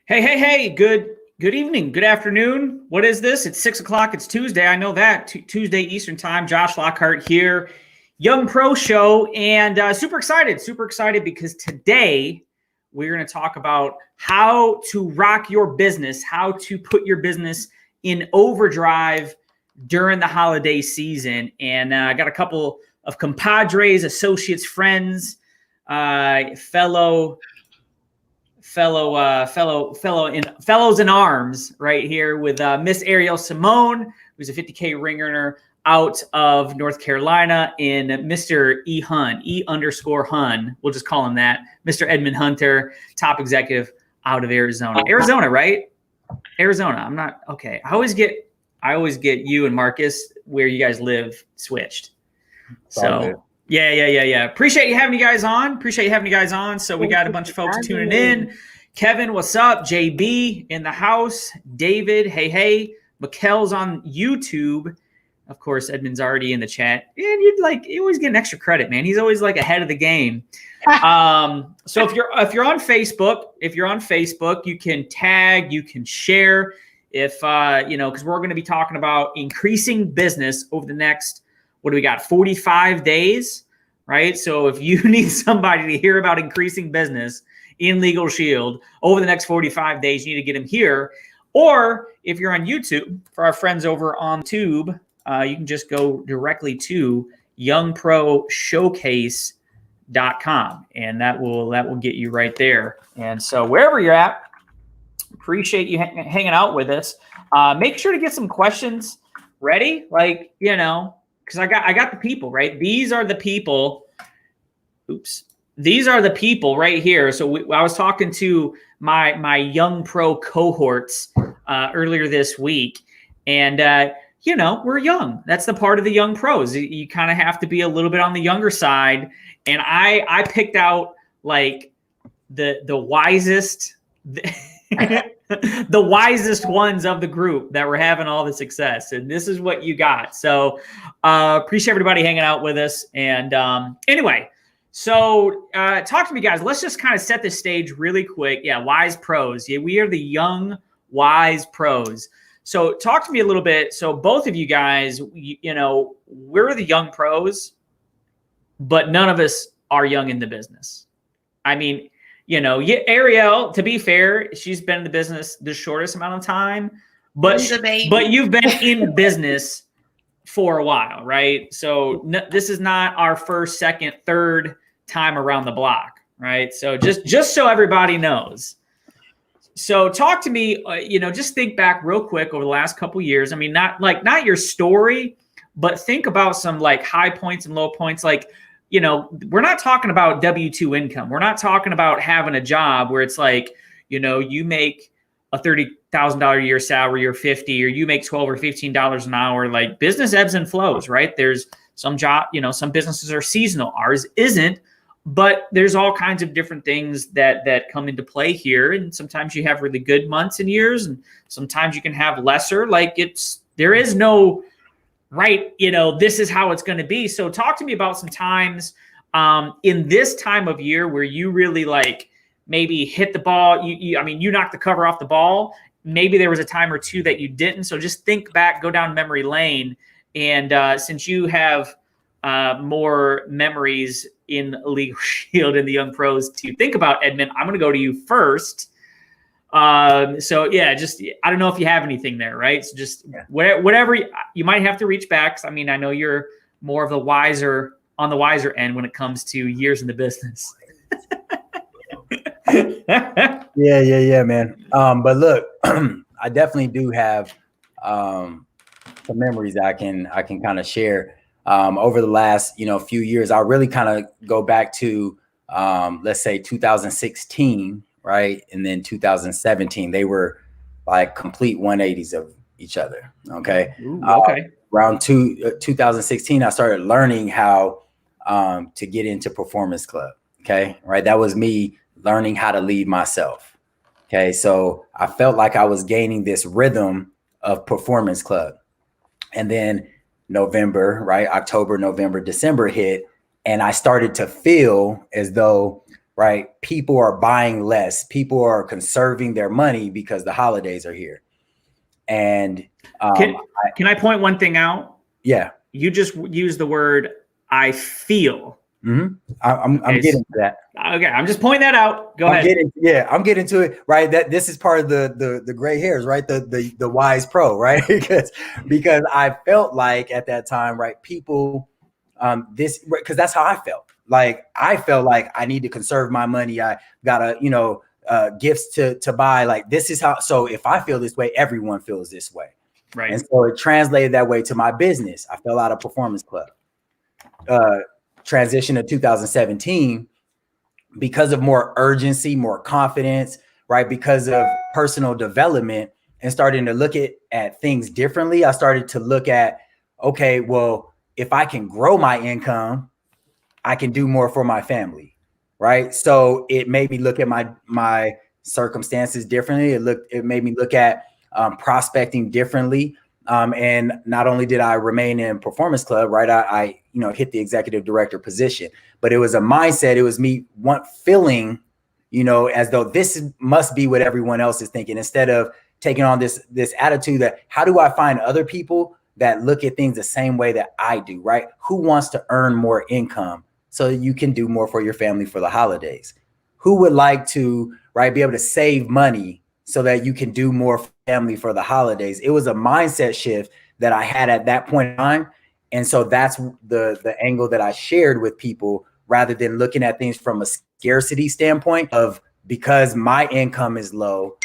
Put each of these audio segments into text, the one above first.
Hey, good evening, good afternoon. What is this? It's 6 o'clock. It's Tuesday. I know that. Tuesday Eastern time. Josh Lockhart here, Young Pro Show, and super excited because today we're going to talk about how to rock your business, how to put your business in overdrive during the holiday season. And I got a couple of compadres, associates, friends, fellows in arms right here with Miss Ariel Simone, who's a 50K ring earner out of North Carolina, and Mr. E. Hun, E_Hun. We'll just call him that. Mr. Edmond Hunter, top executive out of Arizona. Arizona, right? Arizona. I'm not okay. I always get you and Marcus where you guys live switched. So yeah. Appreciate you having you guys on. So we got a bunch of folks tuning in. Kevin, what's up? JB in the house. David, hey. Mikkel's on YouTube. Of course, Edmund's already in the chat. And you always get an extra credit, man. He's always like ahead of the game. So if you're on Facebook, you can tag, you can share. If because we're going to be talking about increasing business over the next, what do we got? 45 days, right? So if you need somebody to hear about increasing business in Legal Shield over the next 45 days, you need to get them here. Or if you're on YouTube, for our friends over on Tube, you can just go directly to youngproshowcase.com, and that will get you right there. And so wherever you're at, appreciate you hanging out with us. Make sure to get some questions ready, because I got the people, right? These are the people. These are the people right here. So I was talking to my young pro cohorts earlier this week, and we're young. That's the part of the young pros. You kind of have to be a little bit on the younger side, and I picked out like the wisest. The wisest ones of the group that were having all the success, and this is what you got. So appreciate everybody hanging out with us. And anyway, so talk to me, guys. Let's just kind of set the stage really quick. Yeah, wise pros. Yeah, we are the young wise pros. So talk to me a little bit. So both of you guys, we're the young pros, but none of us are young in the business. I mean, Ariel, to be fair, she's been in the business the shortest amount of time, but you've been in business for a while, right? So this is not our first, second, third time around the block, right? So just so everybody knows. So talk to me, just think back real quick over the last couple of years. I mean, not your story, but think about some like high points and low points. Like, we're not talking about W-2 income. We're not talking about having a job where it's like, you make a $30,000 a year salary or 50, or you make $12 or $15 an hour. Like, business ebbs and flows, right? There's some some businesses are seasonal. Ours isn't, but there's all kinds of different things that come into play here. And sometimes you have really good months and years, and sometimes you can have lesser. Like, there is no right, this is how it's going to be. So talk to me about some times in this time of year where you really maybe hit the ball. You knocked the cover off the ball. Maybe there was a time or two that you didn't. So just think back, go down memory lane. And since you have more memories in Legal Shield and the Young Pros to think about, Edmond, I'm going to go to you first. So yeah, just, I don't know if you have anything there, right? So just whatever you might have to reach back. I mean, I know you're more of the wiser end when it comes to years in the business. Yeah, man. But look, I definitely do have some memories I can kind of share over the last few years. I really kind of go back to let's say 2016. Right. And then 2017, they were like complete 180s of each other. Okay. Ooh, okay. Around 2016, I started learning how to get into Performance Club. Okay. Right. That was me learning how to lead myself. Okay. So I felt like I was gaining this rhythm of Performance Club. And then October, November, December hit. And I started to feel as though right? People are buying less. People are conserving their money because the holidays are here. And can I point one thing out? Yeah. You just used the word I feel. Mm-hmm. I'm getting to that. Okay, I'm just pointing that out. Go ahead. I'm getting to it. Right. That this is part of the gray hairs, right? The wise pro, right? because I felt like at that time, right, people because that's how I felt. Like I felt like I need to conserve my money. I gotta, gifts to buy. Like this is how. So if I feel this way, everyone feels this way. Right. And so it translated that way to my business. I fell out of Performance Club. Transition to 2017 because of more urgency, more confidence, right? Because of personal development and starting to look at things differently. I started to look at, okay, well, if I can grow my income, I can do more for my family, right? So it made me look at my circumstances differently. It made me look at prospecting differently. And not only did I remain in Performance Club, right? I hit the executive director position, but it was a mindset. It was me feeling, as though this must be what everyone else is thinking, instead of taking on this attitude that how do I find other people that look at things the same way that I do, right? Who wants to earn more income so you can do more for your family for the holidays? Who would like to, right, be able to save money so that you can do more for family for the holidays? It was a mindset shift that I had at that point in time. And so that's the angle that I shared with people, rather than looking at things from a scarcity standpoint of, because my income is low,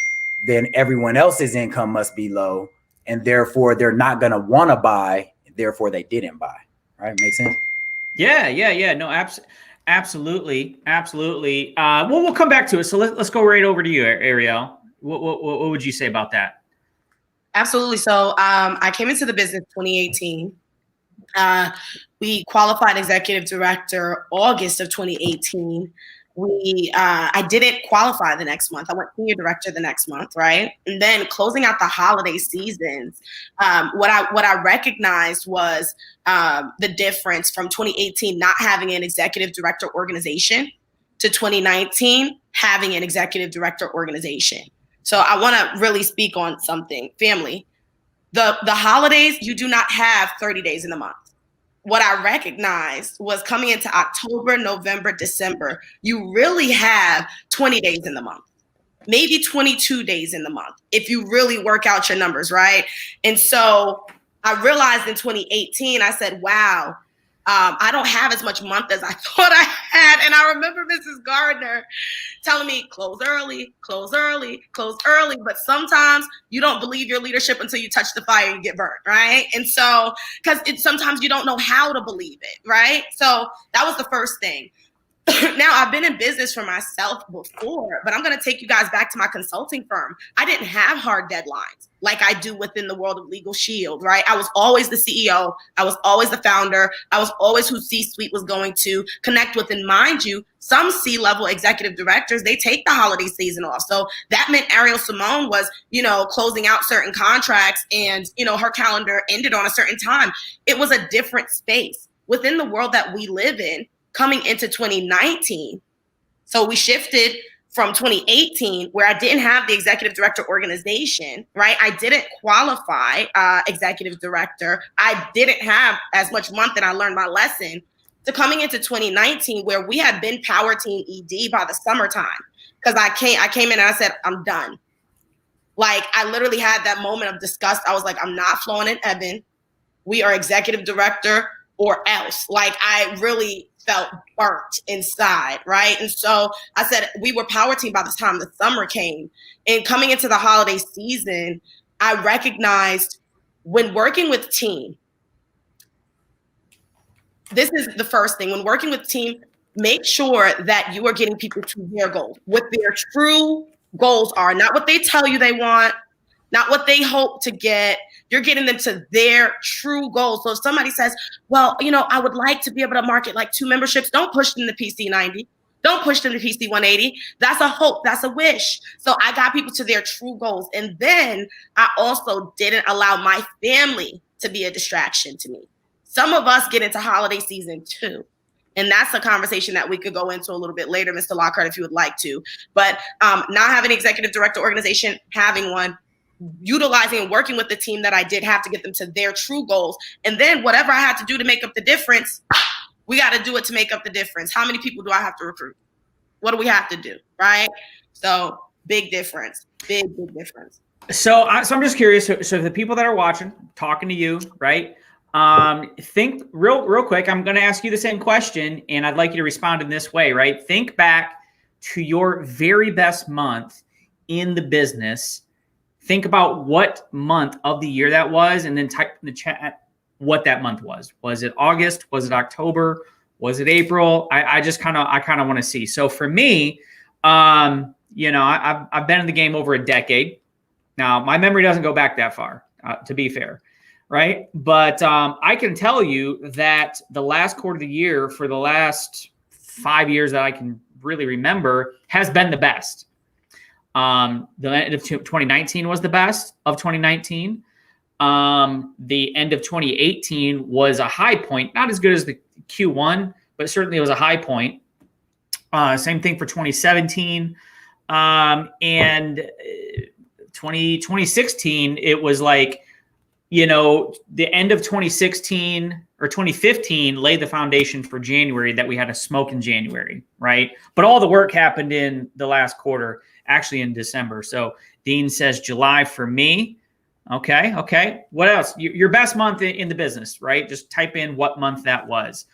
then everyone else's income must be low. And therefore they're not going to want to buy. Therefore they didn't buy. Right. Make sense? Yeah. No, absolutely. We'll come back to it. So let's go right over to you, Ariel. What would you say about that? Absolutely. So I came into the business 2018. We qualified executive director August of 2018. I didn't qualify the next month. I went senior director the next month, right? And then closing out the holiday seasons, what I recognized was the difference from 2018 not having an executive director organization to 2019 having an executive director organization. So I want to really speak on something. Family, the holidays, you do not have 30 days in the month. What I recognized was coming into October, November, December, you really have 20 days in the month, maybe 22 days in the month, if you really work out your numbers, right? And so I realized in 2018, I said, wow, I don't have as much month as I thought I had. And I remember Mrs. Gardner telling me, close early. But sometimes you don't believe your leadership until you touch the fire and you get burnt, right? And so, because sometimes you don't know how to believe it, right? So that was the first thing. Now, I've been in business for myself before, but I'm going to take you guys back to my consulting firm. I didn't have hard deadlines like I do within the world of Legal Shield, right? I was always the CEO. I was always the founder. I was always who C-suite was going to connect with. And mind you, some C-level executive directors, they take the holiday season off. So that meant Ariel Simone was, closing out certain contracts and, her calendar ended on a certain time. It was a different space within the world that we live in. Coming into 2019, so we shifted from 2018, where I didn't have the executive director organization, right? I didn't qualify executive director. I didn't have as much month, and I learned my lesson, to coming into 2019, where we had been Power Team ED by the summertime. Because I came in and I said, I'm done. Like, I literally had that moment of disgust. I was like, I'm not flowing in Edmond. We are executive director or else. Like, I really felt burnt inside, right? And so I said, we were Power Team by the time the summer came. And coming into the holiday season, I recognized when working with team, this is the first thing. When working with team, make sure that you are getting people to their goals, what their true goals are, not what they tell you they want, not what they hope to get. You're getting them to their true goals. So if somebody says, well, I would like to be able to market like 2 memberships, don't push them to PC 90. Don't push them to PC 180. That's a hope. That's a wish. So I got people to their true goals. And then I also didn't allow my family to be a distraction to me. Some of us get into holiday season too. And that's a conversation that we could go into a little bit later, Mr. Lockhart, if you would like to. But not having an executive director organization, having one, utilizing and working with the team that I did have to get them to their true goals. And then whatever I had to do to make up the difference, we got to do it to make up the difference. How many people do I have to recruit? What do we have to do, right? So big difference, big difference. So I'm just curious. So the people that are watching, talking to you, right? Think real quick. I'm going to ask you the same question, and I'd like you to respond in this way, right? Think back to your very best month in the business. Think about what month of the year that was, and then type in the chat what that month was. Was it August? Was it October? Was it April? I kind of want to see. So for me, I've been in the game over a decade. Now my memory doesn't go back that far, to be fair, right? But I can tell you that the last quarter of the year for the last 5 years that I can really remember has been the best. The end of 2019 was the best of 2019. The end of 2018 was a high point, not as good as the Q1, but certainly it was a high point. Same thing for 2017. And 2016, it was like, the end of 2016 or 2015 laid the foundation for January that we had a smoke in January, right? But all the work happened in the last quarter, actually in December. So Dean says July for me. Okay. What else? Your best month in the business, right? Just type in what month that was.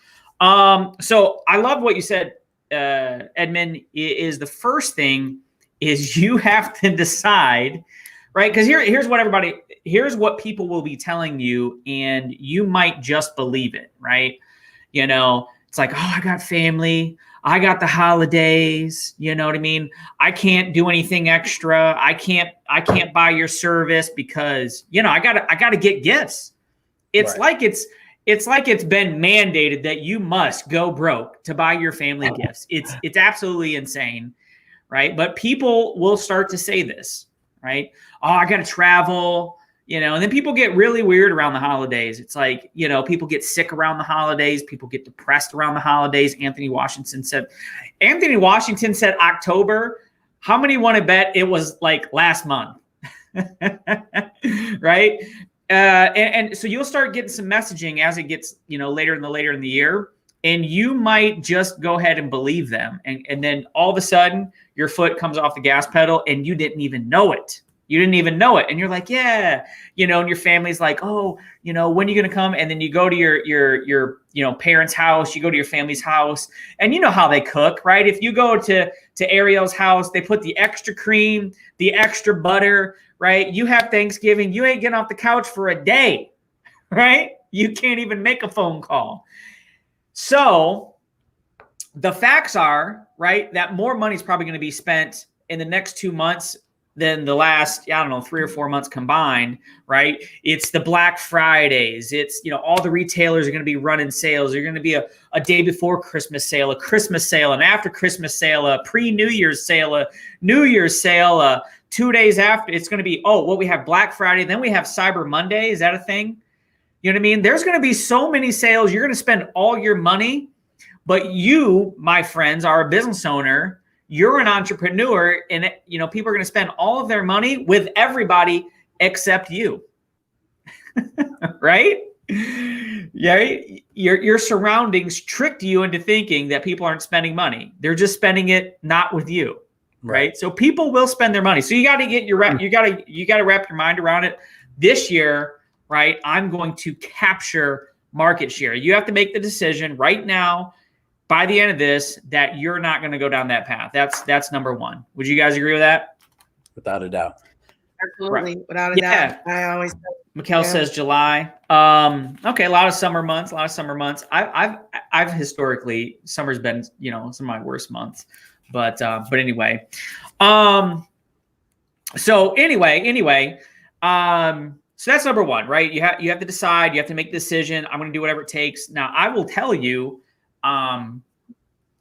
So I love what you said, Edmond, is the first thing is you have to decide, right? Because here's what people will be telling you, and you might just believe it, right? It's like, oh, I got family. I got the holidays. You know what I mean? I can't do anything extra. I can't buy your service because, I gotta get gifts. It's right. It's like it's been mandated that you must go broke to buy your family gifts. It's absolutely insane, right? But people will start to say this, right? Oh, I got to travel, and then people get really weird around the holidays. It's like, people get sick around the holidays. People get depressed around the holidays. Anthony Washington said October. How many want to bet it was like last month? Right? And so you'll start getting some messaging as it gets, later in the year, and you might just go ahead and believe them. And then all of a sudden your foot comes off the gas pedal and you didn't even know it. And you're like, yeah, and your family's like, oh, when are you going to come? And then you go to your parents' house, you go to your family's house, and you know how they cook, right? If you go to Ariel's house, they put the extra cream, the extra butter, right? You have Thanksgiving, you ain't getting off the couch for a day, right? You can't even make a phone call. So the facts are, right, that more money is probably going to be spent in the next 2 months than the last, 3 or 4 months combined, right? It's the Black Fridays. It's, all the retailers are going to be running sales. There's going to be a day before Christmas sale, a Christmas sale, an after Christmas sale, a pre-New Year's sale, a New Year's sale, 2 days after. It's going to be, we have Black Friday. Then we have Cyber Monday. Is that a thing? You know what I mean? There's going to be so many sales. You're going to spend all your money, but you, my friends, are a business owner. You're an entrepreneur, and people are going to spend all of their money with everybody except you, right? Yeah, your surroundings tricked you into thinking that people aren't spending money. They're just spending it not with you, right? So people will spend their money. So you got to get you got to wrap your mind around it. This year, right? I'm going to capture market share. You have to make the decision right now, by the end of this, that you're not going to go down that path. That's number one. Would you guys agree with that? Without a doubt. Absolutely. Right. Without a doubt. I always Mikkel says July. Okay, a lot of summer months. I've historically, summer's been, some of my worst months. But anyway. So that's number one, right? You have to decide, you have to make a decision. I'm going to do whatever it takes. Now, I will tell you,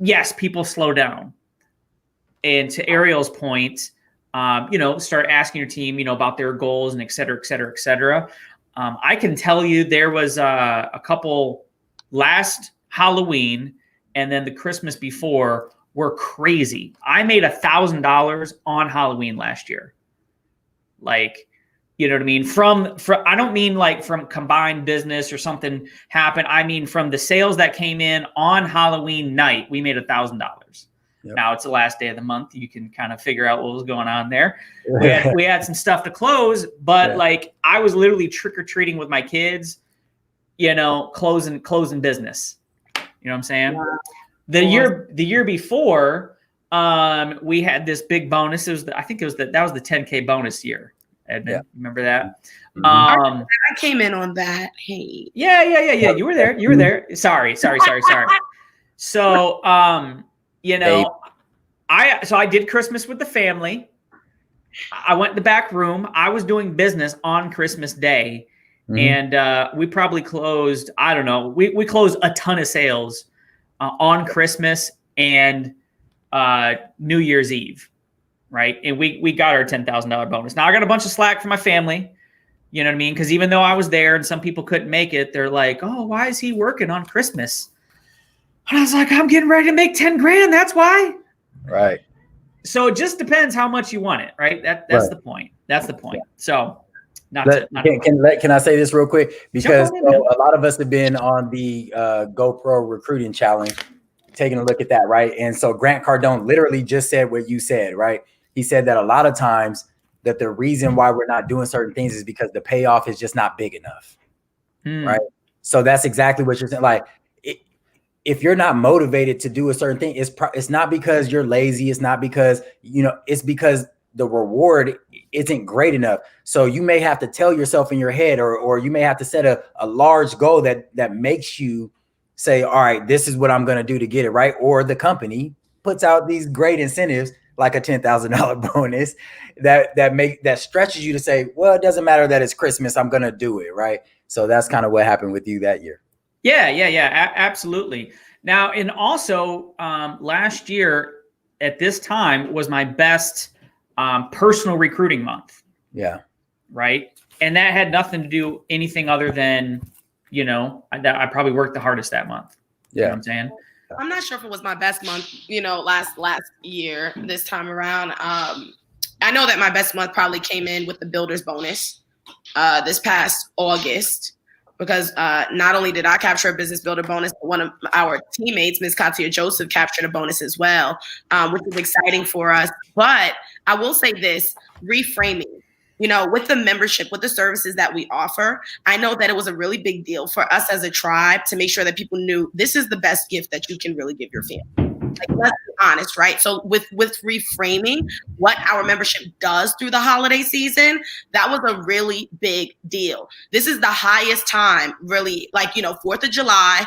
yes, people slow down. And to Ariel's point, start asking your team, about their goals and et cetera, et cetera, et cetera. I can tell you there was a couple last Halloween and then the Christmas before were crazy. I made $1,000 on Halloween last year. Like, you know what I mean? From I don't mean like from combined business or something happened. I mean from the sales that came in on Halloween night, we made $1,000. Yep. Now it's the last day of the month. You can kind of figure out what was going on there. We had some stuff to close, but like I was literally trick-or-treating with my kids, you know, closing business. You know what I'm saying? Wow. The year before, we had this big bonus. It was that was the 10K bonus year. Edmond, remember that? Mm-hmm. I came in on that. Hey. Yeah. You were there. Sorry. So, you know, I did Christmas with the family. I went in the back room. I was doing business on Christmas Day, and we probably closed. I don't know. We closed a ton of sales on Christmas and New Year's Eve. Right. And we got our $10,000 bonus. Now I got a bunch of slack from my family. You know what I mean? Because even though I was there and some people couldn't make it, they're like, oh, why is he working on Christmas? And I was like, I'm getting ready to make 10 grand. That's why. Right. So it just depends how much you want it. Right. That's the point. That's the point. So can I say this real quick? Because a lot of us have been on the GoPro recruiting challenge, taking a look at that. Right. And so Grant Cardone literally just said what you said. Right. He said that a lot of times that the reason why we're not doing certain things is because the payoff is just not big enough. Right. So that's exactly what you're saying. Like, if you're not motivated to do a certain thing, it's not because you're lazy. It's not because, you know, it's because the reward isn't great enough. So you may have to tell yourself in your head, or you may have to set a large goal that makes you say, all right, this is what I'm going to do to get it right. Or the company puts out these great incentives like a $10,000 bonus that stretches you to say, well, it doesn't matter that it's Christmas. I'm going to do it. Right. So that's kind of what happened with you that year. Yeah, absolutely. Now, and also last year at this time was my best personal recruiting month. Yeah. Right. And that had nothing to do anything other than, you know, I probably worked the hardest that month. Yeah. You know what I'm saying? I'm not sure if it was my best month, you know, last year, this time around. I know that my best month probably came in with the builder's bonus this past August, because not only did I capture a business builder bonus, but one of our teammates, Ms. Katia Joseph, captured a bonus as well, which is exciting for us. But I will say this, reframing. You know, with the membership, with the services that we offer, I know that it was a really big deal for us as a tribe to make sure that people knew this is the best gift that you can really give your family. Like, let's be honest, right? So with reframing what our membership does through the holiday season, that was a really big deal. This is the highest time, really, like, you know, 4th of July,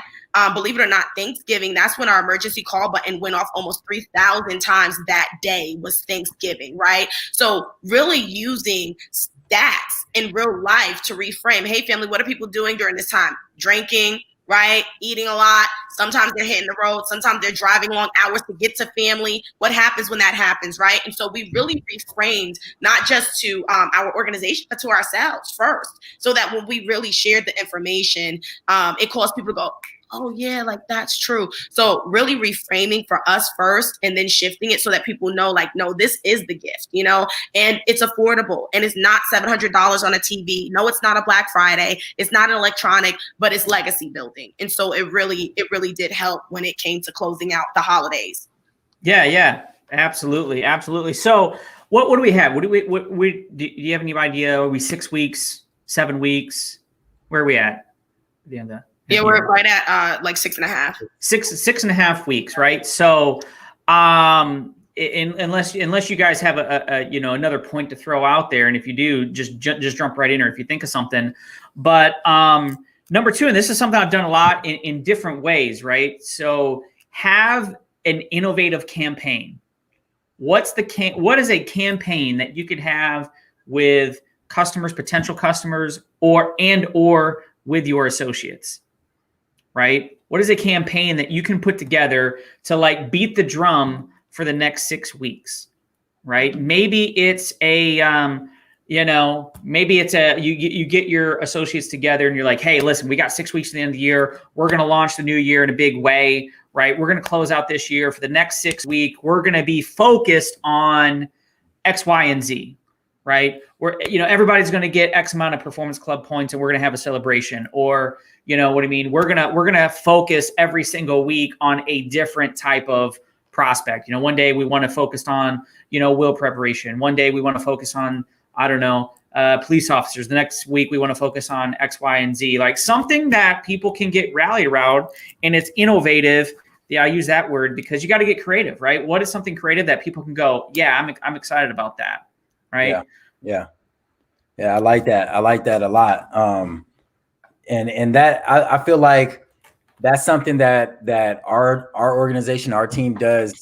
believe it or not, Thanksgiving, that's when our emergency call button went off almost 3,000 times that day was Thanksgiving, right? So really using stats in real life to reframe, hey, family, what are people doing during this time? Drinking, right? Eating a lot. Sometimes they're hitting the road. Sometimes they're driving long hours to get to family. What happens when that happens, right? And so we really reframed not just to our organization, but to ourselves first, so that when we really shared the information, it caused people to go, oh yeah, like that's true. So really reframing for us first, and then shifting it so that people know, like, no, this is the gift, you know, and it's affordable, and it's not $700 on a TV. No, it's not a Black Friday. It's not an electronic, but it's legacy building. And so it really did help when it came to closing out the holidays. Yeah, absolutely. So what do we have? Do you have any idea? Are we 6 weeks, 7 weeks? Where are we at the end of that? Yeah, we're right at like 6.5. 6.5 weeks, right? So, unless you guys have a you know, another point to throw out there, and if you do, just jump right in, or if you think of something. But number 2, and this is something I've done a lot in different ways, right? So have an innovative campaign. What is a campaign that you could have with customers, potential customers, or with your associates? Right? What is a campaign that you can put together to like beat the drum for the next 6 weeks? Right? Maybe it's you get your associates together and you're like, hey, listen, we got 6 weeks to the end of the year. We're going to launch the new year in a big way. right? We're going to close out this year for the next 6 weeks. We're going to be focused on X, Y, and Z, right? Everybody's going to get X amount of Performance Club points and we're going to have a celebration, or, you know what I mean? We're going to focus every single week on a different type of prospect. You know, one day we want to focus on, will preparation. One day we want to focus on, I don't know, police officers. The next week we want to focus on X, Y, and Z, like something that people can get rallied around and it's innovative. Yeah, I use that word because you got to get creative, right? What is something creative that people can go, yeah, I'm excited about that, right? Yeah. I like that. I like that a lot. And that I feel like that's something that our organization, our team does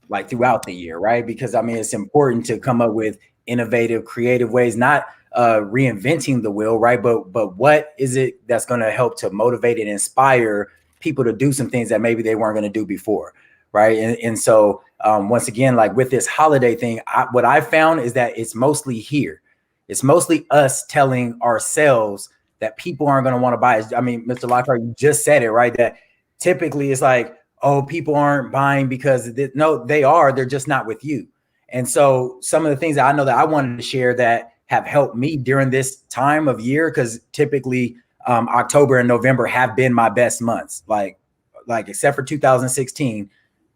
like throughout the year, right? Because I mean, it's important to come up with innovative, creative ways, not reinventing the wheel, right? But what is it that's going to help to motivate and inspire people to do some things that maybe they weren't going to do before, right? And so once again, like with this holiday thing, what I found is that it's mostly here. It's mostly us telling ourselves that people aren't going to want to buy. I mean, Mr. Lockhart, you just said it, right? That typically it's like, oh, people aren't buying because no, they are. They're just not with you. And so some of the things that I know that I wanted to share that have helped me during this time of year, because typically October and November have been my best months, like except for 2016,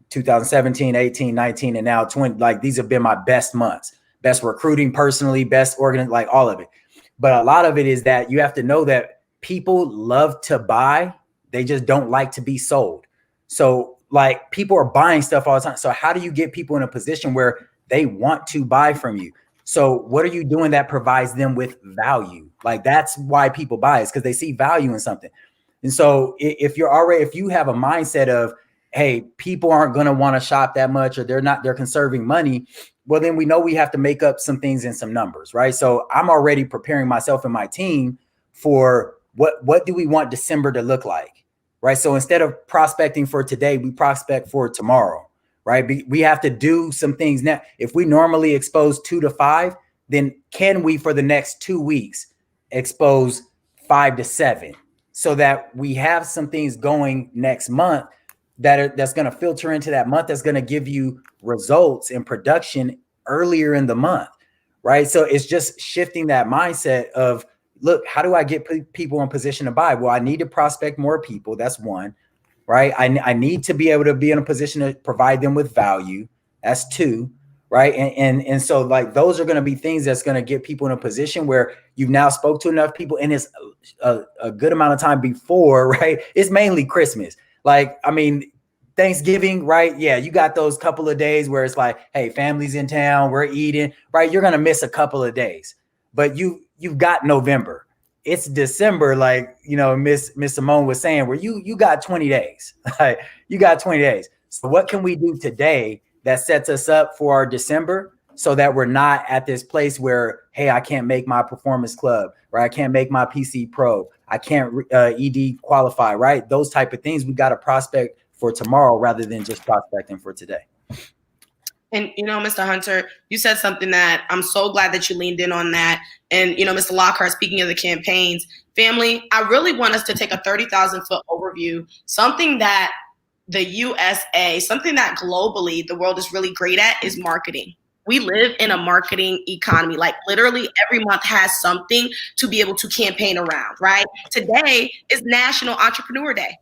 2017, 18, 19, and now 20, like these have been my best months, best recruiting personally, best like all of it. But a lot of it is that you have to know that people love to buy. They just don't like to be sold. So like people are buying stuff all the time. So how do you get people in a position where they want to buy from you? So what are you doing that provides them with value? Like that's why people buy, is because they see value in something. And so if you have a mindset of, hey, people aren't going to want to shop that much, or they're conserving money, well, then we know we have to make up some things in some numbers, right? So I'm already preparing myself and my team for what do we want December to look like, right? So instead of prospecting for today, we prospect for tomorrow, right? We have to do some things now. If we normally expose 2 to 5, then can we, for the next 2 weeks, expose 5 to 7, so that we have some things going next month that's going to filter into that month, that's going to give you results in production earlier in the month, right? So it's just shifting that mindset of, look, how do I get people in position to buy? Well, I need to prospect more people. That's one, right? I need to be able to be in a position to provide them with value. That's 2, right? And so like those are going to be things that's going to get people in a position where you've now spoke to enough people, and it's a good amount of time before, right? It's mainly Christmas. Like, I mean, Thanksgiving, right? Yeah, you got those couple of days where it's like, hey, family's in town, we're eating, right? You're going to miss a couple of days, but you've got November. It's December, like, Miss Simone was saying, where you got 20 days. You got 20 days. So what can we do today that sets us up for our December, so that we're not at this place where, hey, I can't make my Performance Club, or I can't make my PC Pro, I can't ED qualify, right? Those type of things we got to prospect for tomorrow rather than just prospecting for today. And, Mr. Hunter, you said something that I'm so glad that you leaned in on that. And, Mr. Lockhart, speaking of the campaigns, family, I really want us to take a 30,000-foot overview, something that the USA, something that globally the world is really great at, is marketing. We live in a marketing economy. Like literally every month has something to be able to campaign around, right? Today is National Entrepreneur Day.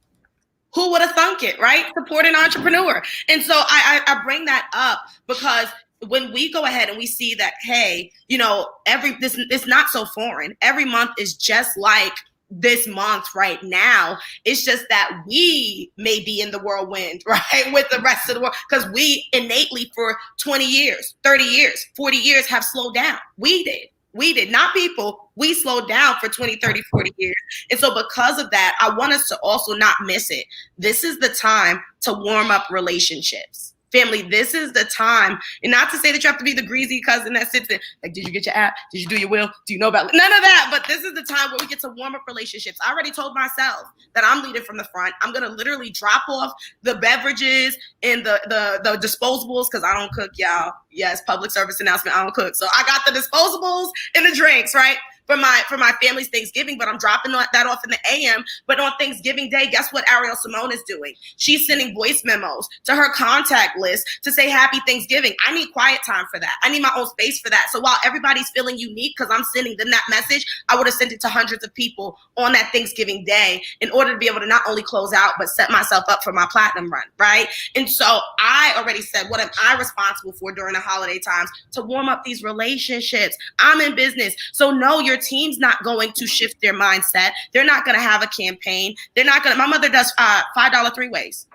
Who would have thunk it, right? Support an entrepreneur. And so I bring that up because when we go ahead and we see that, hey, it's not so foreign. Every month is just like this month right now. It's just that we may be in the whirlwind, right, with the rest of the world, because we innately for 20 years, 30 years, 40 years have slowed down. We did, not people. We slowed down for 20, 30, 40 years. And so because of that, I want us to also not miss it. This is the time to warm up relationships. Family, this is the time, and not to say that you have to be the greasy cousin that sits there, like, did you get your app? Did you do your will? Do you know about none of that? But this is the time where we get to warm up relationships. I already told myself that I'm leading from the front. I'm going to literally drop off the beverages and the disposables, because I don't cook, y'all. Yes, public service announcement, I don't cook. So I got the disposables and the drinks, right? for my family's Thanksgiving, but I'm dropping that off in the AM. But on Thanksgiving Day, guess what Ariel Simone is doing? She's sending voice memos to her contact list to say happy Thanksgiving. I need quiet time for that. I need my own space for that. So while everybody's feeling unique because I'm sending them that message, I would have sent it to hundreds of people on that Thanksgiving Day in order to be able to not only close out, but set myself up for my platinum run, right? And so I already said, what am I responsible for during the holiday times? To warm up these relationships. I'm in business. So no, your team's not going to shift their mindset. They're not going to have a campaign. They're not going to, my mother does $5 three-ways.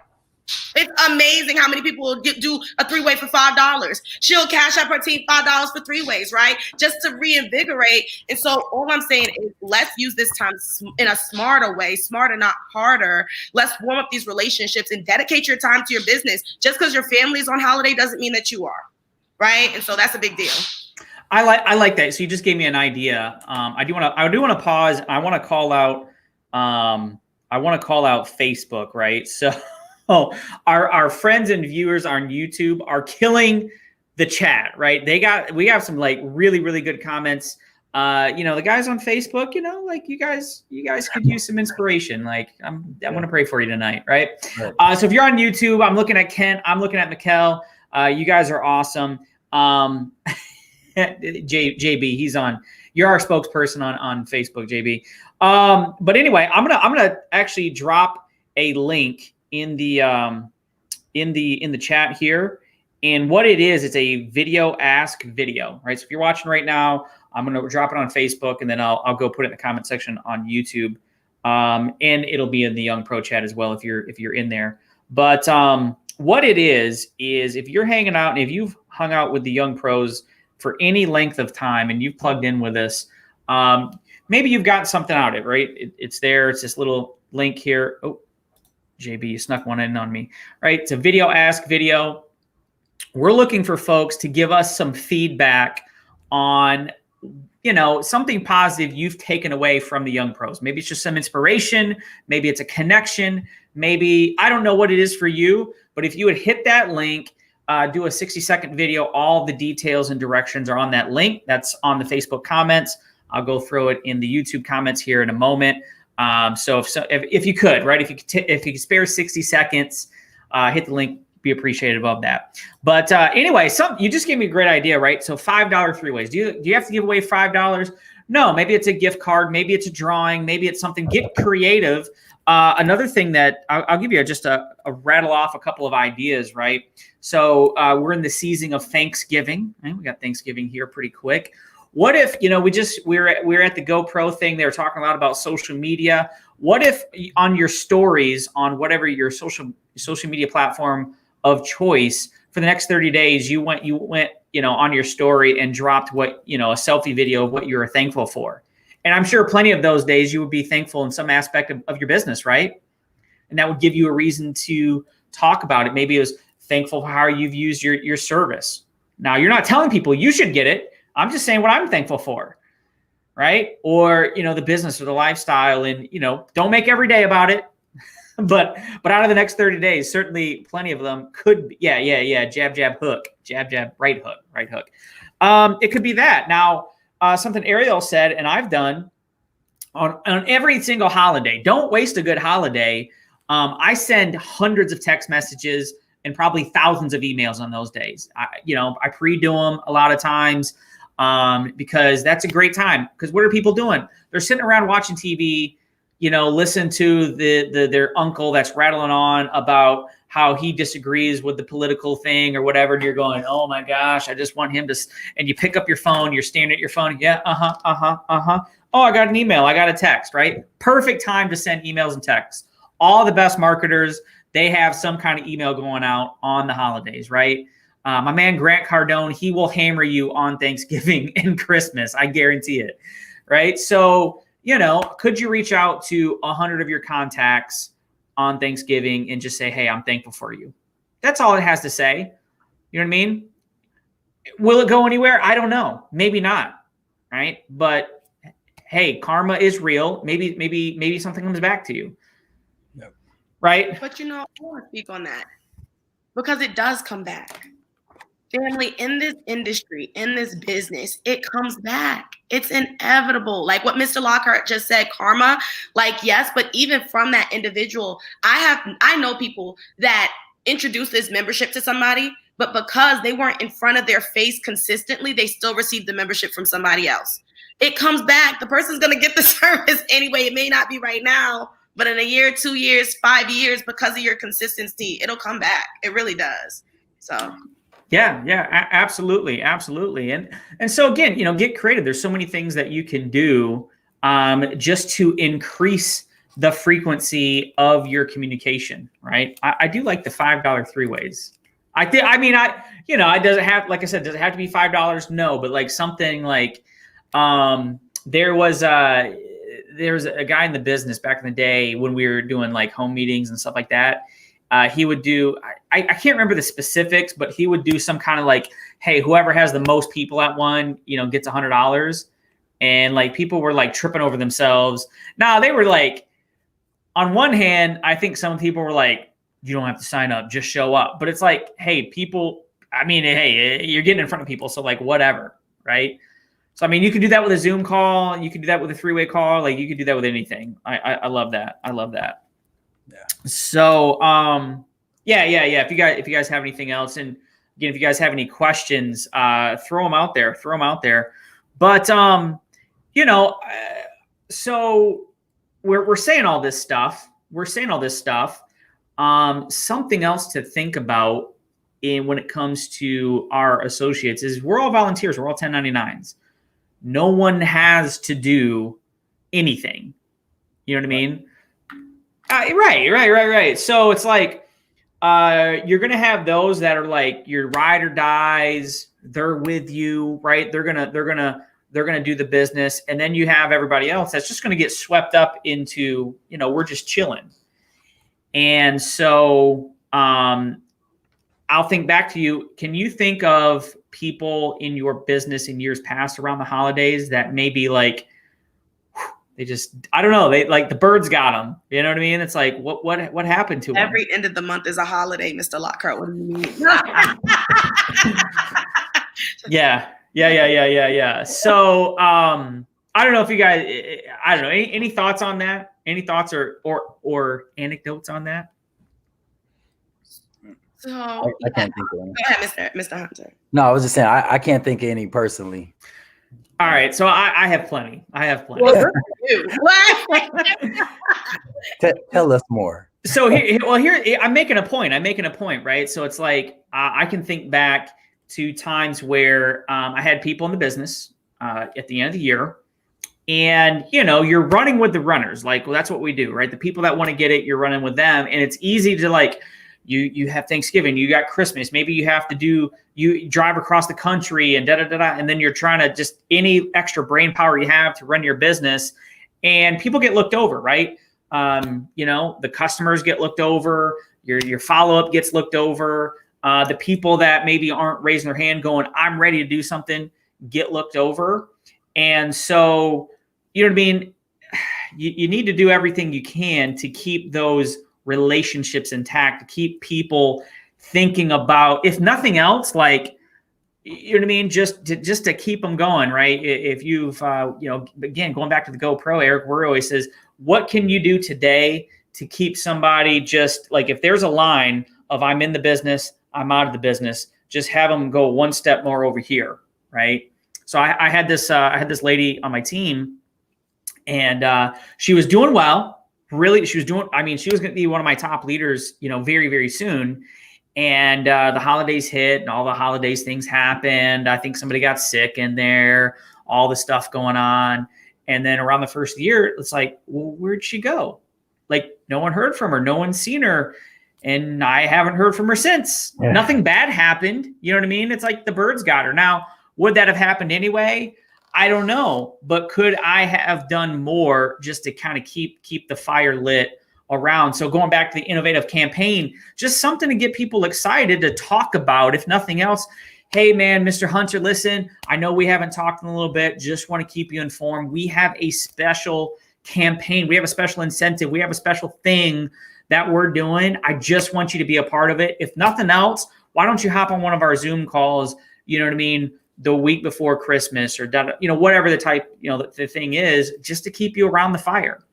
It's amazing how many people will do a three-way for $5. She'll cash up her team $5 for three-ways, right? Just to reinvigorate. And so all I'm saying is let's use this time in a smarter way, smarter, not harder. Let's warm up these relationships and dedicate your time to your business. Just because your family's on holiday doesn't mean that you are, right? And so that's a big deal. I like that. So you just gave me an idea. I do want to pause. I want to call out Facebook, right? So our friends and viewers on YouTube are killing the chat, right? We have some like really, really good comments. The guys on Facebook, like you guys could use some inspiration. Like I want to pray for you tonight, right? So if you're on YouTube, I'm looking at Kent, I'm looking at Mikkel. You guys are awesome. JB, he's on. You're our spokesperson on Facebook, JB. But anyway, I'm gonna actually drop a link in the chat here, and what it is, it's a video ask video, right? So if you're watching right now, I'm gonna drop it on Facebook, and then I'll go put it in the comment section on YouTube, and it'll be in the Young Pro chat as well if you're in there. But what it is if you're hanging out and if you've hung out with the Young Pros for any length of time and you've plugged in with us, maybe you've gotten something out of it, right? It's there. It's this little link here. Oh, JB, you snuck one in on me, right? It's a video ask video. We're looking for folks to give us some feedback on, something positive you've taken away from the Young Pros. Maybe it's just some inspiration. Maybe it's a connection. Maybe, I don't know what it is for you, but if you would hit that link, do a 60-second video, all the details and directions are on that link. That's on the Facebook comments. I'll go through it in the YouTube comments here in a moment. So if you could, right, if you could spare 60 seconds, hit the link, be appreciative of that. But anyway, you just gave me a great idea, right? So $5 three-ways. Do you have to give away $5? No, maybe it's a gift card, maybe it's a drawing, maybe it's something. Get creative. Another thing that I'll give you just a rattle off a couple of ideas, right? So we're in the season of Thanksgiving, right? We got Thanksgiving here pretty quick. What if, we're at the GoPro thing. They were talking a lot about social media. What if on your stories on whatever your social media platform of choice for the next 30 days, you went, on your story and dropped a selfie video of what you were thankful for. And I'm sure plenty of those days you would be thankful in some aspect of your business, right? And that would give you a reason to talk about it. Maybe it was thankful for how you've used your service. Now, you're not telling people you should get it. I'm just saying what I'm thankful for, right? Or, the business or the lifestyle, and, don't make every day about it. But out of the next 30 days, certainly plenty of them could be, jab, jab, hook, jab, jab, right hook. It could be that. Now, something Ariel said, and I've done on every single holiday. Don't waste a good holiday. I send hundreds of text messages and probably thousands of emails on those days. I pre-do them a lot of times because that's a great time. Because what are people doing? They're sitting around watching TV, listen to their uncle that's rattling on about how he disagrees with the political thing or whatever. And you're going, oh my gosh, I just want him to, and you pick up your phone, you're staring at your phone. Yeah. Oh, I got an email. I got a text, right? Perfect time to send emails and texts. All the best marketers, they have some kind of email going out on the holidays, right? My man, Grant Cardone, he will hammer you on Thanksgiving and Christmas. I guarantee it, right? So, could you reach out to 100 of your contacts on Thanksgiving and just say, hey, I'm thankful for you? That's all it has to say. You know what I mean? Will it go anywhere? I don't know. Maybe not, right? But hey, karma is real. Maybe something comes back to you. Right? But I want to speak on that because it does come back. Family, in this industry, in this business, it comes back. It's inevitable. Like what Mr. Lockhart just said, karma, like, yes, but even from that individual, I know people that introduced this membership to somebody, but because they weren't in front of their face consistently, they still received the membership from somebody else. It comes back. The person's going to get the service anyway. It may not be right now, but in a year, 2 years, 5 years, because of your consistency, it'll come back. It really does. So. Yeah, absolutely. And so again, get creative. There's so many things that you can do just to increase the frequency of your communication, right? I do like the $5 three-ways. It doesn't have, like I said, does it have to be $5? No, but like something like there was a guy in the business back in the day when we were doing like home meetings and stuff like that. He would do, I can't remember the specifics, but he would do some kind of like, hey, whoever has the most people at one, gets $100. And like people were like tripping over themselves. Now they were like, on one hand, I think some people were like, you don't have to sign up, just show up. But it's like, hey, you're getting in front of people. So like, whatever, right? So, you could do that with a Zoom call. You could do that with a three-way call. Like you could do that with anything. I love that. Yeah. So, if you guys have anything else, and again, if you guys have any questions, throw them out there. But, so we're saying all this stuff. Something else to think about when it comes to our associates is we're all volunteers. We're all 1099s. No one has to do anything. You know what I mean? Right. So it's like you're gonna have those that are like your ride or dies. They're with you, right? They're gonna do the business, and then you have everybody else that's just gonna get swept up into we're just chilling. And so I'll think back to you. Can you think of people in your business in years past around the holidays that maybe like they just, I don't know, they like the birds got them, you know what I mean? It's like, what happened to them? Every end of the month is a holiday, Mr. Lockhart. What do you mean? Yeah. So, I don't know if you guys, I don't know, any thoughts on that? Any thoughts or anecdotes on that? So, I can't think of any. Go ahead, Mr. Hunter. No, I was just saying, I can't think of any personally. All right, so I have plenty. Well, Tell us more. So here I'm making a point, right? So it's like I can think back to times where I had people in the business at the end of the year, and you're running with the runners. Like, well, that's what we do, right? The people that want to get it, you're running with them, and it's easy to like. You have Thanksgiving, you got Christmas, maybe you drive across the country and and then you're trying to just any extra brain power you have to run your business, and people get looked over, right? The customers get looked over, your follow-up gets looked over, the people that maybe aren't raising their hand going, I'm ready to do something, get looked over. And so, you know what I mean? You need to do everything you can to keep those relationships intact, to keep people thinking about, if nothing else, like, you know what I mean? Just to keep them going, right? If you've, again, going back to the GoPro, Eric Worre always says, what can you do today to keep somebody just like, if there's a line of I'm in the business, I'm out of the business, just have them go one step more over here, right? So I had this lady on my team, and she was doing well. Really, she was going to be one of my top leaders, very, very soon. And the holidays hit, and all the holidays things happened. I think somebody got sick in there, all the stuff going on. And then around the first of the year, it's like, well, where'd she go? Like, no one heard from her. No one's seen her. And I haven't heard from her since. Yeah. Nothing bad happened. You know what I mean? It's like the birds got her. Now, would that have happened anyway? I don't know, but could I have done more just to kind of keep the fire lit around? So going back to the innovative campaign, just something to get people excited to talk about, if nothing else. Hey man, Mr. Hunter, listen, I know we haven't talked in a little bit. Just want to keep you informed. We have a special campaign. We have a special incentive. We have a special thing that we're doing. I just want you to be a part of it. If nothing else, why don't you hop on one of our Zoom calls, you know what I mean, the week before Christmas or, you know, whatever the type, you know, the thing is, just to keep you around the fire.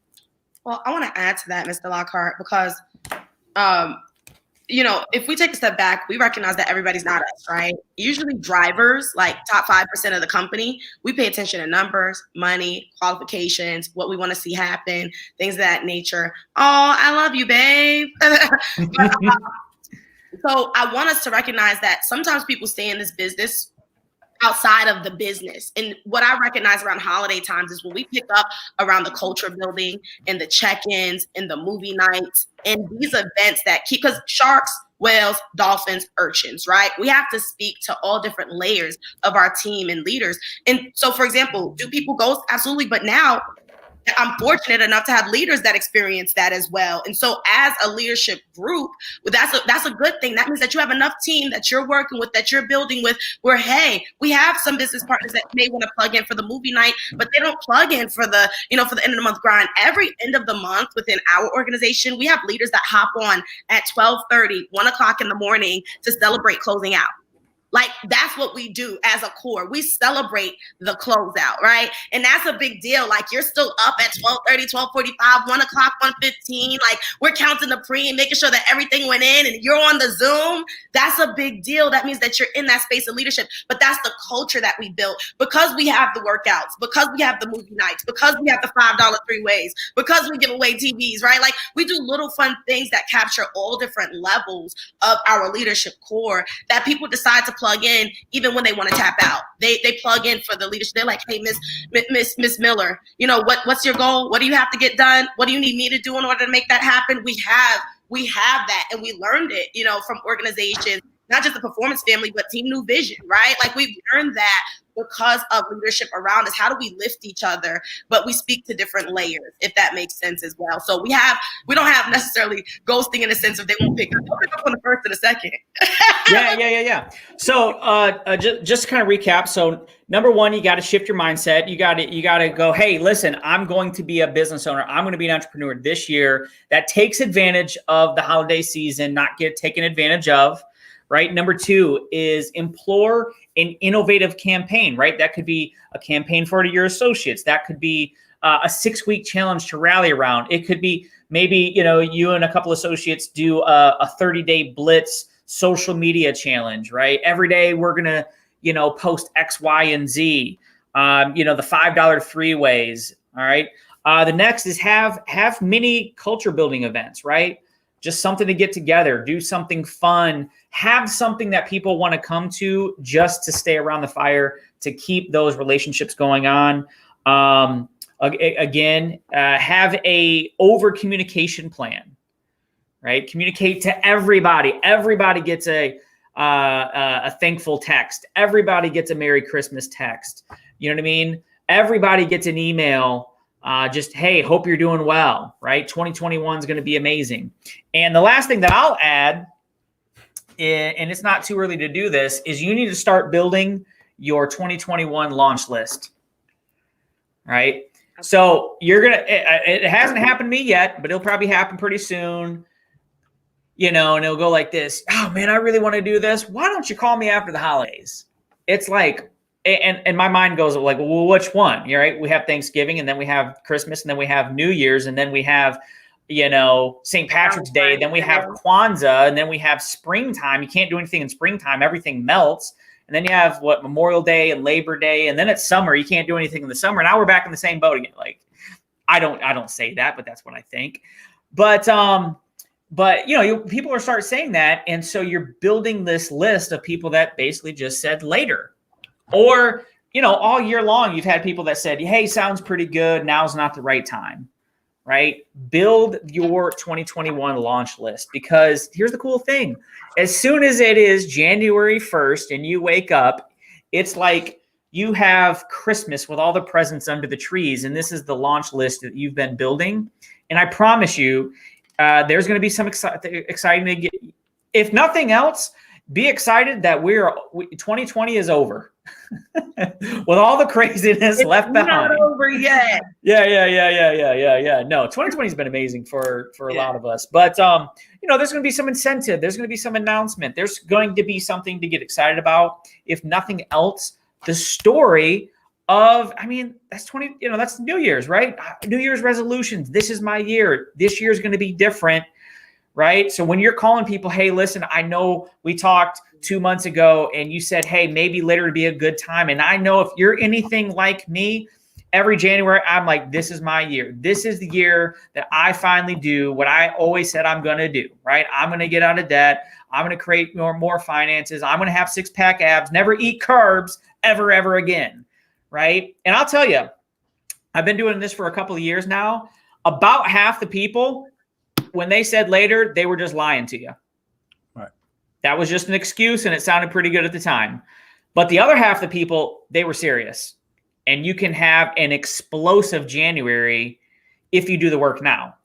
Well, I want to add to that, Mr. Lockhart, because, you know, if we take a step back, we recognize that everybody's not us, right? Usually drivers, like top 5% of the company, we pay attention to numbers, money, qualifications, what we want to see happen, things of that nature. Oh, I love you, babe. But, so I want us to recognize that sometimes people stay in this business outside of the business. And what I recognize around holiday times is when we pick up around the culture building and the check-ins and the movie nights and these events that keep, because sharks, whales, dolphins, urchins, right? We have to speak to all different layers of our team and leaders. And so, for example, do people ghost? Absolutely. But now I'm fortunate enough to have leaders that experience that as well. And so as a leadership group, that's a good thing. That means that you have enough team that you're working with, that you're building with, where, hey, we have some business partners that may want to plug in for the movie night, but they don't plug in for the, you know, for the end of the month grind. Every end of the month within our organization, we have leaders that hop on at 12:30, 1 o'clock in the morning to celebrate closing out. Like, that's what we do as a core. We celebrate the closeout, right? And that's a big deal. Like, you're still up at 12:30, 12:45, 1 o'clock, 1:15. Like, we're counting the pre and making sure that everything went in and you're on the Zoom. That's a big deal. That means that you're in that space of leadership. But that's the culture that we built because we have the workouts, because we have the movie nights, because we have the $5 three ways, because we give away TVs, right? Like, we do little fun things that capture all different levels of our leadership core that people decide to plug in even when they want to tap out. They plug in for the leadership. They're like, hey, Miss Miller, you know, what's your goal? What do you have to get done? What do you need me to do in order to make that happen? We have that, and we learned it, you know, from organizations, not just the Performance family, but Team New Vision, right? Like, we've learned that because of leadership around us. How do we lift each other? But we speak to different layers, if that makes sense as well. So we don't have necessarily ghosting in the sense of they won't pick up on the first or the second. Yeah. So just to kind of recap. So number one, you got to shift your mindset. You got to go, hey, listen, I'm going to be a business owner. I'm going to be an entrepreneur this year. That takes advantage of the holiday season, not get taken advantage of. Right. Number two is implore an innovative campaign, right? That could be a campaign for your associates. That could be a 6-week challenge to rally around. It could be maybe, you know, you and a couple associates do a 30-day blitz social media challenge, right? Every day we're going to, you know, post X, Y, and Z, you know, the $5 three ways. All right. The next is have mini culture building events, right? Just something to get together, do something fun, have something that people want to come to just to stay around the fire, to keep those relationships going on. Again, have a over communication plan, right? Communicate to everybody. Everybody gets a thankful text. Everybody gets a Merry Christmas text. You know what I mean? Everybody gets an email. Just, hey, hope you're doing well, right? 2021 is going to be amazing. And the last thing that I'll add, and it's not too early to do this, is you need to start building your 2021 launch list, right? So you're going to, it hasn't happened to me yet, but it'll probably happen pretty soon, you know, and it'll go like this. Oh man, I really want to do this. Why don't you call me after the holidays? It's like, and my mind goes like, well, which one? You're right. We have Thanksgiving, and then we have Christmas, and then we have New Year's, and then we have, you know, St. Patrick's Day. Then we have Kwanzaa, and then we have springtime. You can't do anything in springtime. Everything melts. And then you have what, Memorial Day and Labor Day, and then it's summer. You can't do anything in the summer. Now we're back in the same boat again. Like, I don't say that, but that's what I think. But you know, people are start saying that, and so you're building this list of people that basically just said later. Or, you know, all year long, you've had people that said, hey, sounds pretty good. Now's not the right time, right? Build your 2021 launch list, because here's the cool thing. As soon as it is January 1st and you wake up, it's like you have Christmas with all the presents under the trees. And this is the launch list that you've been building. And I promise you, there's going to be some exciting to get. If nothing else, be excited that 2020 is over. with all the craziness left behind. Not over yet. Yeah. No, 2020 has been amazing for a lot of us. But there's going to be some incentive. There's going to be some announcement. There's going to be something to get excited about. If nothing else, the story of, that's that's New Year's, right? New Year's resolutions. This is my year. This year is going to be different, right? So when you're calling people, hey, listen, I know we talked 2 months ago and you said, hey, maybe later would be a good time. And I know if you're anything like me, every January, I'm like, this is my year. This is the year that I finally do what I always said I'm going to do, right? I'm going to get out of debt. I'm going to create more finances. I'm going to have six-pack abs, never eat carbs ever again, right? And I'll tell you, I've been doing this for a couple of years now. About half the people, when they said later, they were just lying to you. Right. That was just an excuse, and it sounded pretty good at the time. But the other half of the people, they were serious. And you can have an explosive January if you do the work now.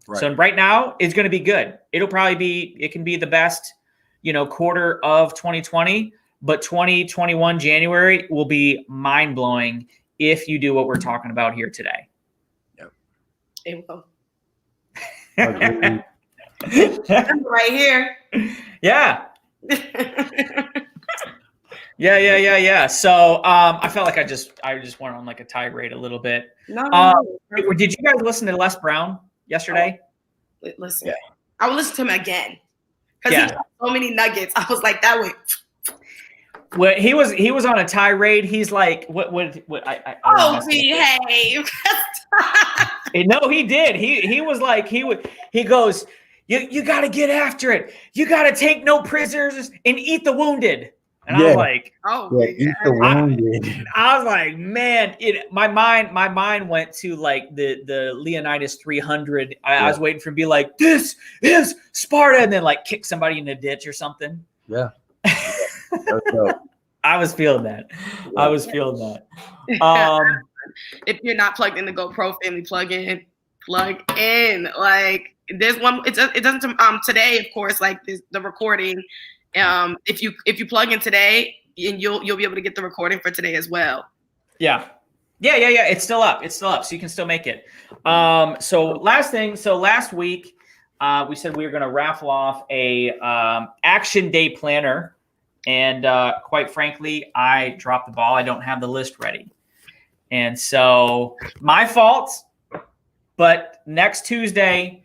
Right. So right now, it's going to be good. It can be the best, quarter of 2020. But 2021 January will be mind-blowing if you do what we're talking about here today. Yep. It will. Right here. Yeah. Yeah. So I felt like I just went on like a tirade a little bit. No. Did you guys listen to Les Brown yesterday? Listen. Yeah. I will listen to him again. Because he got so many nuggets. I was like, that way. Well, he was on a tirade. He's like, what behave. No, he did. He was like, he goes, you got to get after it. You got to take no prisoners and eat the wounded. And I was like, eat the wounded. I was like, man, my mind went to like the Leonidas 300. I was waiting for him to be like, this is Sparta, and then like kick somebody in the ditch or something. Yeah. I was feeling that. If you're not plugged in the GoPro family, plug in. Like there's one. It doesn't. Today, of course, like the recording. If you plug in today, and you'll be able to get the recording for today as well. Yeah. It's still up. So you can still make it. So last week, we said we were going to raffle off a action day planner. And quite frankly, I dropped the ball. I don't have the list ready. And so my fault. But next Tuesday,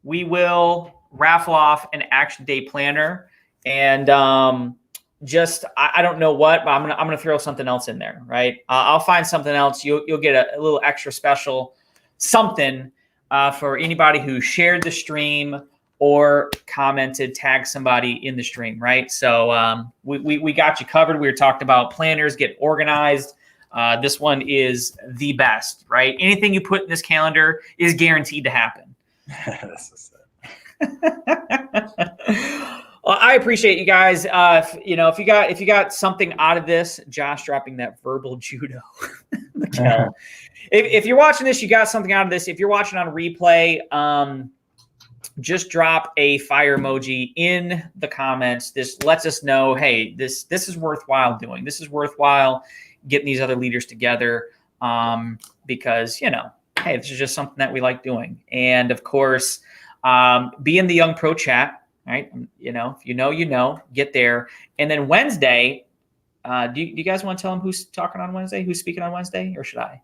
we will raffle off an action day planner. And I don't know what, but I'm gonna throw something else in there, right? I'll find something else. You'll get a little extra special something for anybody who shared the stream or commented, tag somebody in the stream, right? So we got you covered. We were talking about planners, get organized. This one is the best, right? Anything you put in this calendar is guaranteed to happen. Well, I appreciate you guys. If you got something out of this, Josh dropping that verbal judo. If you're watching this, you got something out of this. If you're watching on replay, just drop a fire emoji in the comments. This lets us know, hey, this is worthwhile doing. This is worthwhile getting these other leaders together because, hey, this is just something that we like doing. And, of course, be in the Young Pro chat, right? If you know, get there. And then Wednesday, do you guys want to tell them who's talking on Wednesday? Who's speaking on Wednesday? Or should I?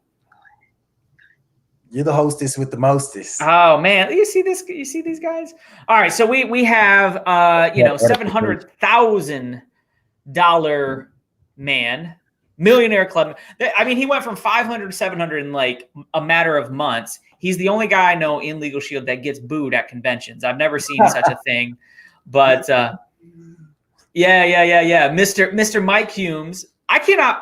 You're the hostess with the mostest. Oh man, you see this? You see these guys? All right, so we have $700,000 man, millionaire club. I mean, he went from 500 to 700 in like a matter of months. He's the only guy I know in Legal Shield that gets booed at conventions. I've never seen such a thing. But Mr. Mike Humes. I cannot.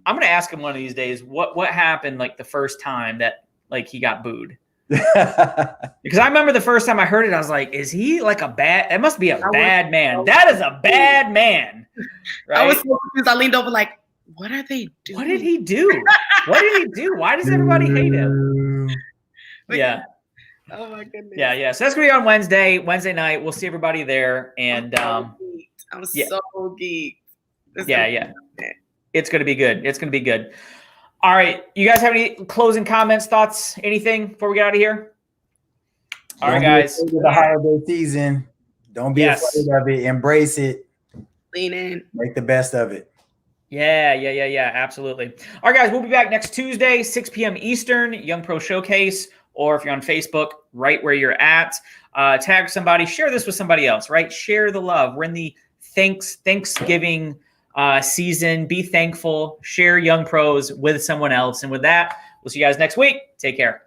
I'm going to ask him one of these days what happened like the first time that like he got booed. Because I remember the first time I heard it, I was like, is he like a bad, it must be a bad man. That is a bad man. Right? I was so confused. I leaned over like, what are they doing? What did he do? What did he do? Why does everybody hate him? Yeah. Oh my goodness. Yeah. So that's going to be on Wednesday night. We'll see everybody there. And I'm so geeked. Yeah. It's going to be good. It's going to be good. All right. You guys have any closing comments, thoughts, anything before we get out of here? All right, guys. The holiday season. Don't be afraid of it. Embrace it. Lean in. Make the best of it. Yeah. Absolutely. All right, guys. We'll be back next Tuesday, 6 p.m. Eastern, Young Pro Showcase. Or if you're on Facebook, right where you're at, tag somebody, share this with somebody else, right? Share the love. We're in the Thanksgiving season. Be thankful. Share Young Pros with someone else. And with that, we'll see you guys next week. Take care.